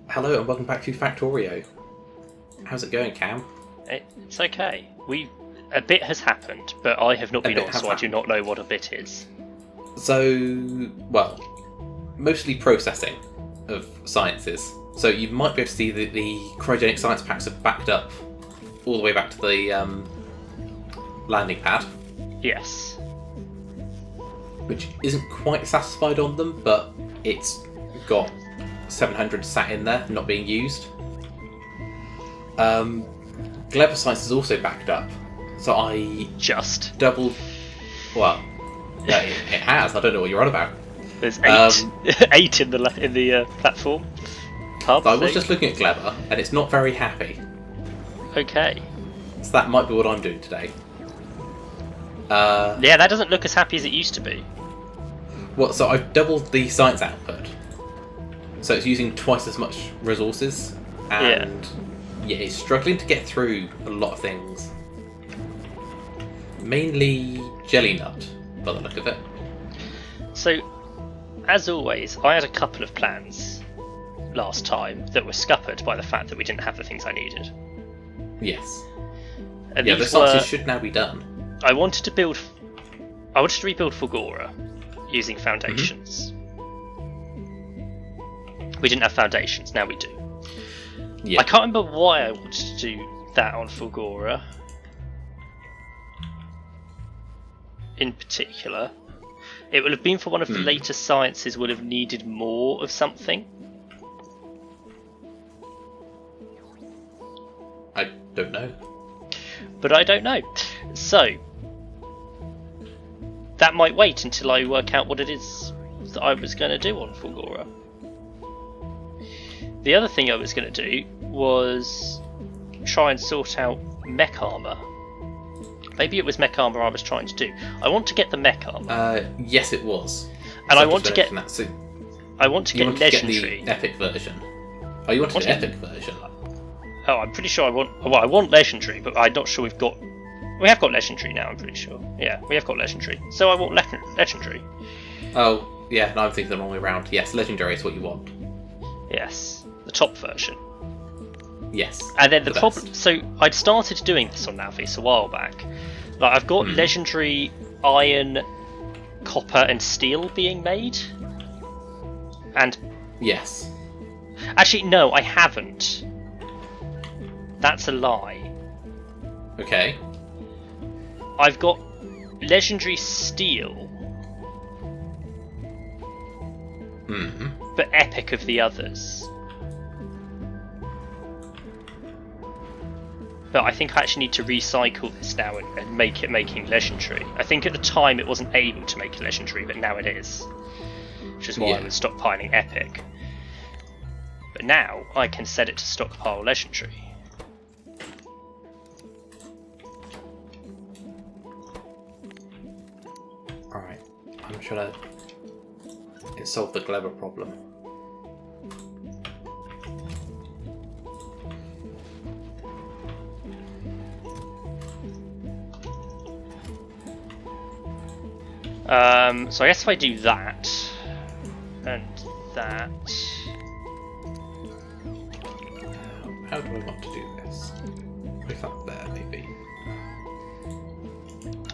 Hello and welcome back to Factorio. How's it going, Cam? It's okay. A bit has happened, but I have not been on, so I do not know what a bit is. So, well, mostly processing of sciences. So you might be able to see that the cryogenic science packs have backed up all the way back to the landing pad. Yes. Which isn't quite satisfied on them, but it's got 700 sat in there, not being used. Gleba science is also backed up, so I just doubled. Well, it has. I don't know what you're on about. There's eight, eight in the platform. So I was just looking at Gleba, and it's not very happy. Okay. So that might be what I'm doing today. Yeah, that doesn't look as happy as it used to be. Well, so I've doubled the science output, so it's using twice as much resources, and yeah, it's struggling to get through a lot of things. Mainly jelly nut, by the look of it. So, as always, I had a couple of plans last time that were scuppered by the fact that we didn't have the things I needed. Yes. And yeah, the sciences should now be done. I wanted to rebuild Fulgora using foundations. We didn't have foundations, now we do. Yeah. I can't remember why I wanted to do that on Fulgora in particular. It would have been for one of the later sciences would have needed more of something. I don't know. But I don't know. So, that might wait until I work out what it is that I was going to do on Fulgora. The other thing I was going to do was try and sort out mech armor. Maybe it was mech armor I was trying to do. I want to get the mech armor. Yes, it was. And so I want to get. That. So I want to get Get legendary. the epic version. Oh, you want the epic version? Oh, I'm pretty sure I want. Well, I want legendary, but I'm not sure we've got. We have got legendary now. I'm pretty sure. Yeah, we have got legendary. So I want legendary. Oh, yeah. No, I'm thinking the wrong way around. Yes, legendary is what you want. Yes, the top version. Yes. And then the problem. So I'd started doing this on Navis a while back. Like I've got legendary iron, copper, and steel being made. And yes. Actually, no, I haven't. That's a lie. Okay. I've got legendary steel. But epic of the others. But I think I actually need to recycle this now and make it making legendary. I think at the time it wasn't able to make a legendary, but now it is. Which is why I was stockpiling epic. But now I can set it to stockpile legendary. Alright, I'm trying to solve the Gleba problem. So I guess if I do that and that. How do I want to do this? If up there, maybe.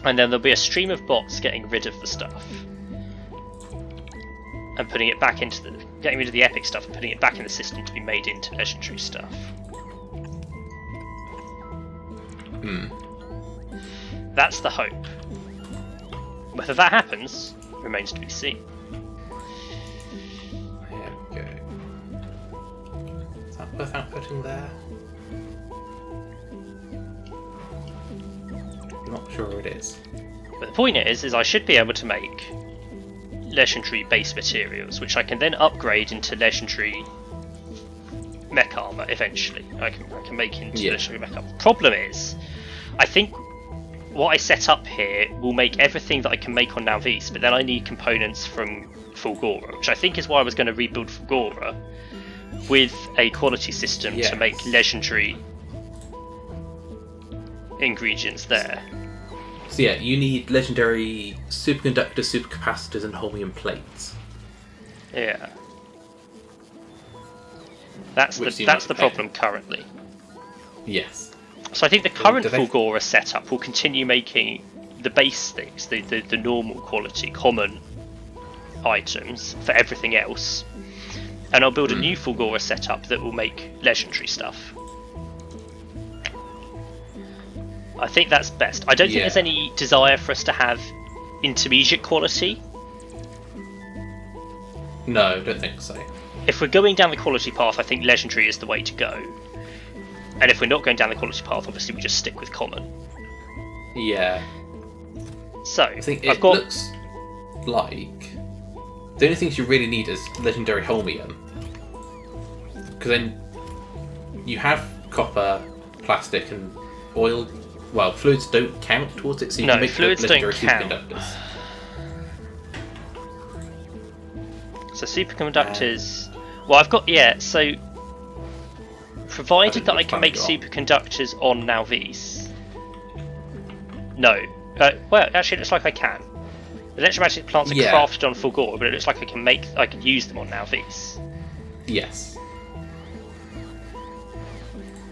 And then there'll be a stream of bots getting rid of the stuff. And putting it back into getting rid of the epic stuff and putting it back in the system to be made into legendary stuff. That's the hope. Whether that happens remains to be seen. There we go. Is that worth outputting there? I'm not sure it is. But the point is I should be able to make legendary base materials, which I can then upgrade into legendary mech armor eventually. I can make into legendary mech armor. Problem is, I think what I set up here will make everything that I can make on Navis, but then I need components from Fulgora, which I think is why I was going to rebuild Fulgora with a quality system to make legendary ingredients there. So yeah, you need legendary superconductors, supercapacitors, and holmium plates. Yeah. That's which the problem currently. Yes. So I think the current do they- Fulgora setup will continue making the base things, the normal quality, common items for everything else, and I'll build a new Fulgora setup that will make legendary stuff. I think that's best. I don't think there's any desire for us to have intermediate quality. No, I don't think so. If we're going down the quality path, I think legendary is the way to go. And if we're not going down the quality path, obviously we just stick with common. Yeah. So, I think I've got... looks like the only things you really need is legendary holmium. Because then you have copper, plastic, and oil. Well, fluids don't count towards it, so you can make fluids legendary don't count. superconductors. So superconductors... Well, I've got... Yeah, so... Provided that I can make superconductors on Nalvis. No. Well, actually, it looks like I can. Electromagnetic plants are crafted on Fulgora, but it looks like I can use them on Nalvis. Yes.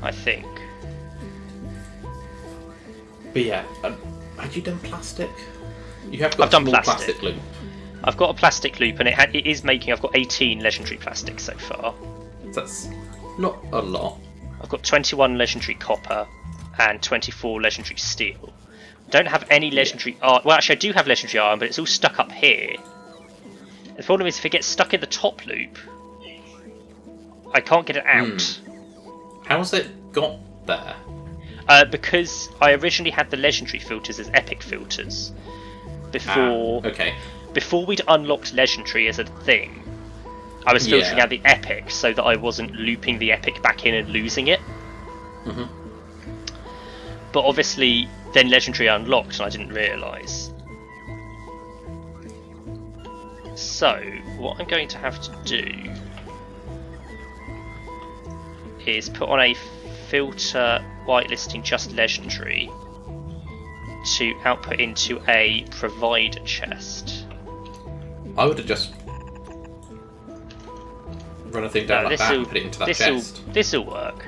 I think. But yeah, had you done plastic? You have got I've done small plastic loop. I've got a plastic loop, and it is making... I've got 18 legendary plastics so far. That's not a lot. I've got 21 legendary copper and 24 legendary steel. Don't have any legendary iron. Well, actually, I do have legendary iron, but it's all stuck up here. The problem is, if it gets stuck in the top loop, I can't get it out. How's it got there? Because I originally had the legendary filters as epic filters before. Okay. Before we'd unlocked legendary as a thing, I was filtering out the epic so that I wasn't looping the epic back in and losing it. But obviously, then legendary unlocked and I didn't realise. So, what I'm going to have to do is put on a filter whitelisting just legendary to output into a provider chest. I would have just run a thing down like that and put it into that chest. This'll work.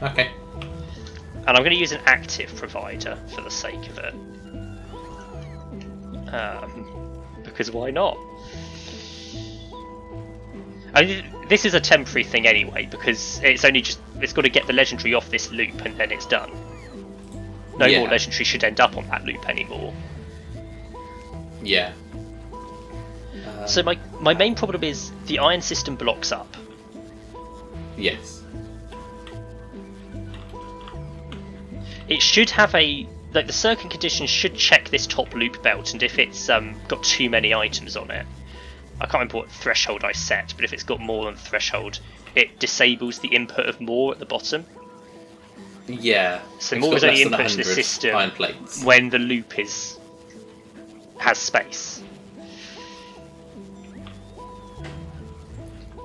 Okay. And I'm going to use an active provider for the sake of it. Because why not? I mean, this is a temporary thing anyway, because it's got to get the legendary off this loop and then it's done. No more legendary should end up on that loop anymore. Yeah. So my main problem is the iron system blocks up. Yes. It should have the circuit conditions should check this top loop belt, and if it's got too many items on it, I can't remember what threshold I set, but if it's got more than the threshold, it disables the input of more at the bottom. Yeah. So more is only input to the system iron plates when the loop has space.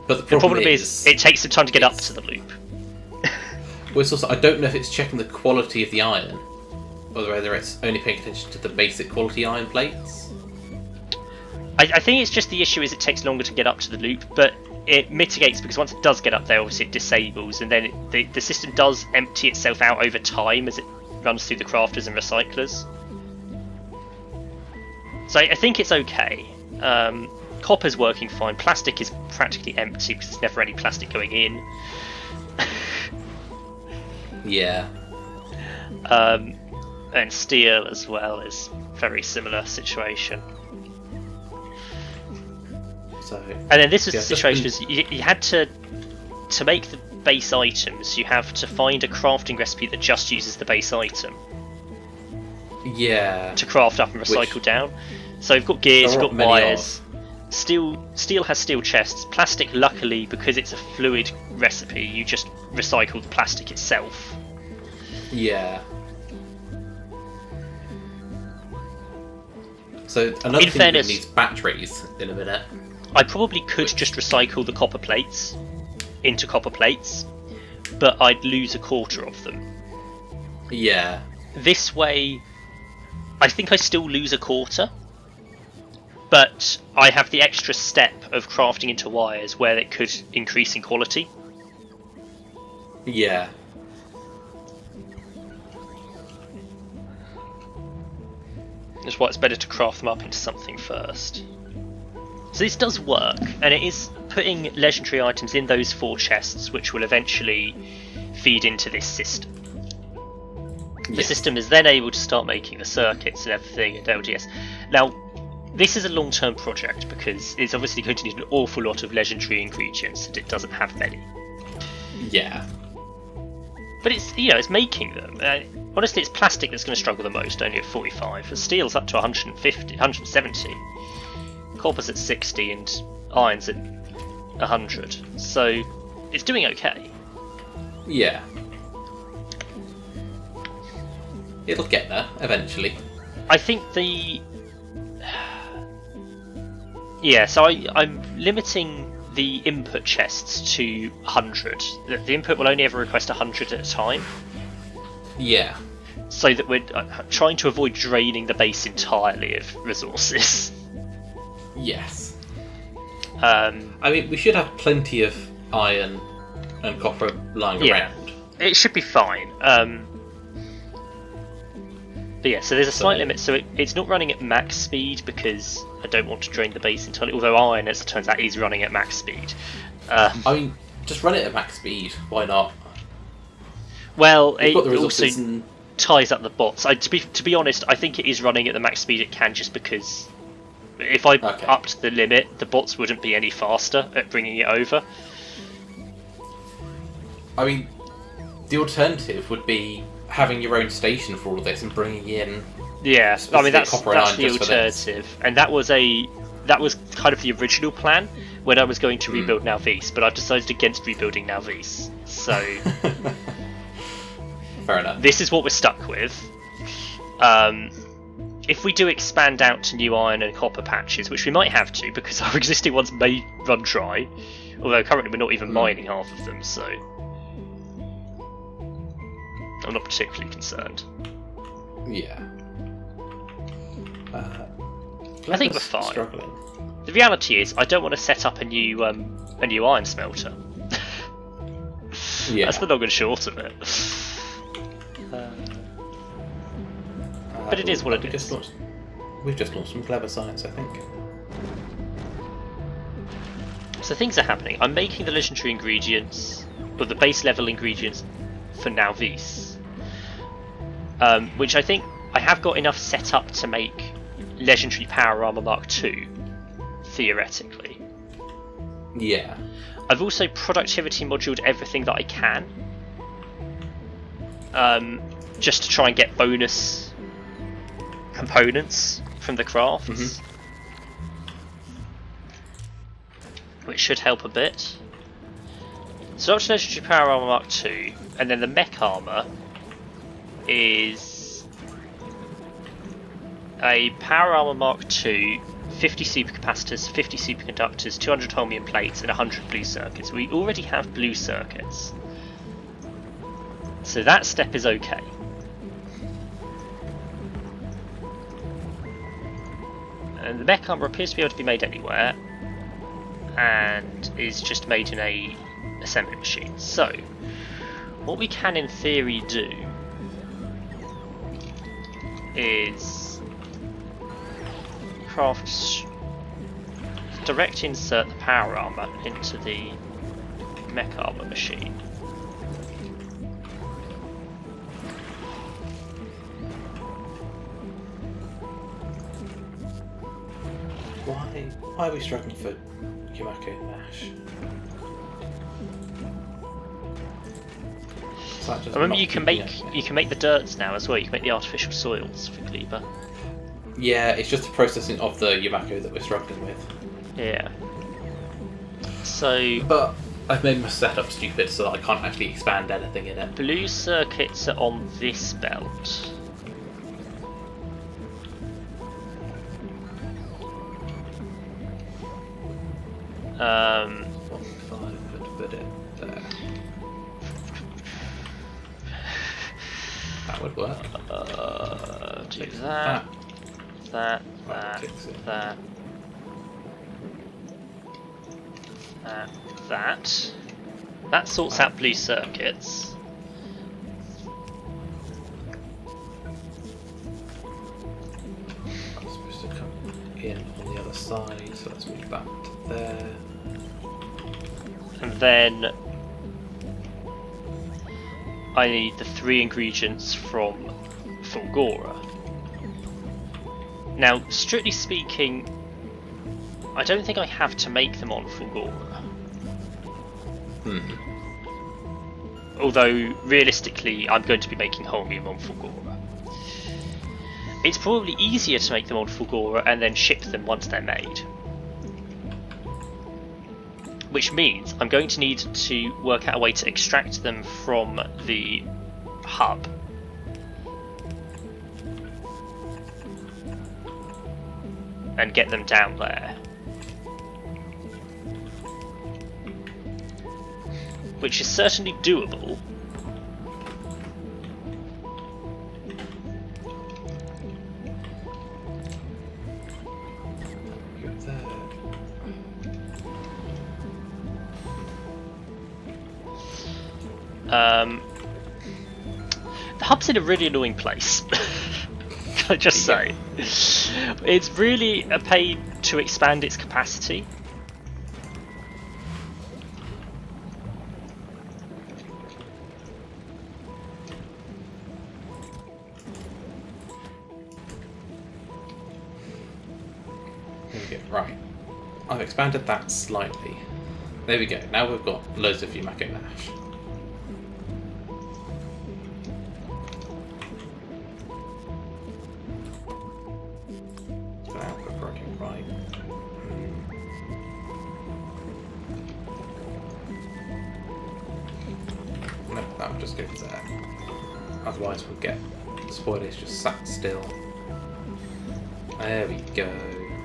But the problem is it takes some time to get up to the loop. Well, it's also, I don't know if it's checking the quality of the iron, or whether it's only paying attention to the basic quality iron plates. I think it's just the issue is it takes longer to get up to the loop, but it mitigates because once it does get up there, obviously it disables, and then the system does empty itself out over time as it runs through the crafters and recyclers. So I think it's okay. Copper's working fine. Plastic is practically empty because there's never any plastic going in. Yeah. And steel as well is very similar situation. So. And then this is the situation: is you had to make the base items. You have to find a crafting recipe that just uses the base item. Yeah. To craft up and recycle down. So you've got gears, you've got wires. Steel has steel chests. Plastic, luckily, because it's a fluid recipe, you just recycle the plastic itself. Yeah. So another thing that needs batteries in a minute. I probably could just recycle the copper plates into copper plates, but I'd lose a quarter of them. Yeah. This way, I think I still lose a quarter. But I have the extra step of crafting into wires where it could increase in quality. Yeah. That's why it's better to craft them up into something first. So this does work, and it is putting legendary items in those 4 chests, which will eventually feed into this system. The system is then able to start making the circuits and everything and LGS. Now, this is a long-term project because it's obviously going to need an awful lot of legendary ingredients, and it doesn't have many. Yeah. But it's it's making them. Honestly, it's plastic that's going to struggle the most, only at 45. And steel's up to 150, 170. Copper's at 60, and iron's at 100. So it's doing okay. Yeah. It'll get there eventually. I think so I'm limiting the input chests to 100. The input will only ever request 100 at a time. Yeah. So that we're trying to avoid draining the base entirely of resources. Yes. I mean, we should have plenty of iron and copper lying around. It should be fine. But yeah, so there's a slight limit, so it's not running at max speed because I don't want to drain the base entirely, although iron, as it turns out, is running at max speed. I mean, just run it at max speed, why not? Well, You've it also ties up the bots. To be honest, I think it is running at the max speed it can, just because if I upped the limit, the bots wouldn't be any faster at bringing it over. I mean, the alternative would be having your own station for all of this and bringing in. Yeah, I mean that's copper and iron the just alternative, and that was kind of the original plan when I was going to rebuild Nalvis, but I've decided against rebuilding Nalvis. So fair enough. This is what we're stuck with. If we do expand out to new iron and copper patches, which we might have to because our existing ones may run dry, although currently we're not even mining half of them, so I'm not particularly concerned. Yeah. I think we're fine. Struggling. The reality is, I don't want to set up a new iron smelter. Yeah. That's the long and short of it. But it is what it is. We've just launched some Gleba science, I think. So things are happening. I'm making the legendary ingredients, or the base level ingredients for Nalvis, which I think I have got enough set up to make legendary power armor Mark II, theoretically. Yeah. I've also productivity moduled everything that I can, just to try and get bonus components from the crafts, which should help a bit. So up to legendary power armor Mark II, and then the mech armor is a power armor Mark II, 50 supercapacitors, 50 superconductors, 200 holmium plates, and 100 blue circuits. We already have blue circuits, so that step is okay. And the mech armor appears to be able to be made anywhere, and is just made in a assembly machine. So, what we can in theory do is direct insert the power armor into the mech armor machine. Why are we struggling for Yumako and Ash? Remember, you can make the dirts now as well. You can make the artificial soils for Gleba. Yeah, it's just the processing of the Yumako that we're struggling with. Yeah. So. But I've made my setup stupid, so that I can't actually expand anything in it. Blue circuits are on this belt. If I could put it there. That would work. Do that. That. That sorts out blue circuits. I'm supposed to come in on the other side, so let's move that to there. And then I need the 3 ingredients from Fulgora. Now, strictly speaking, I don't think I have to make them on Fulgora. Although, realistically, I'm going to be making Holmium on Fulgora. It's probably easier to make them on Fulgora and then ship them once they're made. Which means I'm going to need to work out a way to extract them from the hub. And get them down there. Which is certainly doable. The hub's in a really annoying place. Can I just say? It's really a pain to expand its capacity. There we go. Right. I've expanded that slightly. There we go. Now we've got loads of Yumako Nash. That'll just go there. Otherwise we'll get spoilers just sat still. There we go.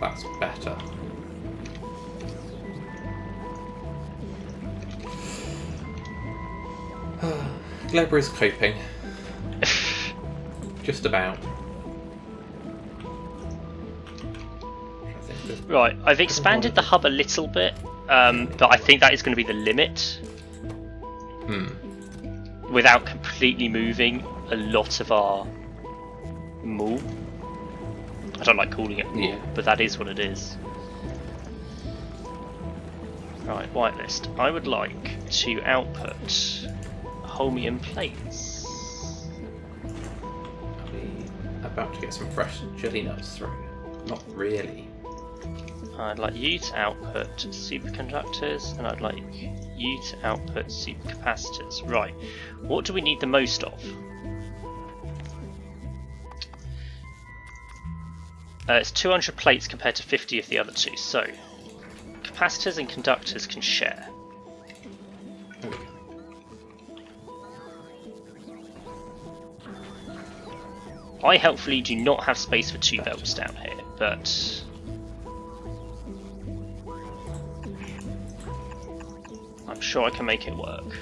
That's better. Gleba is coping. Just about. Right, I've expanded the hub a little bit, but I think that is going to be the limit. Without completely moving a lot of our mool. I don't like calling it mool, but that is what it is. Right, whitelist. I would like to output Holmium plates. Are we about to get some fresh jelly nuts through? Not really. I'd like you to output superconductors, and I'd like you to output supercapacitors. Right, what do we need the most of? It's 200 plates compared to 50 of the other two, so capacitors and conductors can share. I helpfully do not have space for 2 belts down here, but I'm sure I can make it work.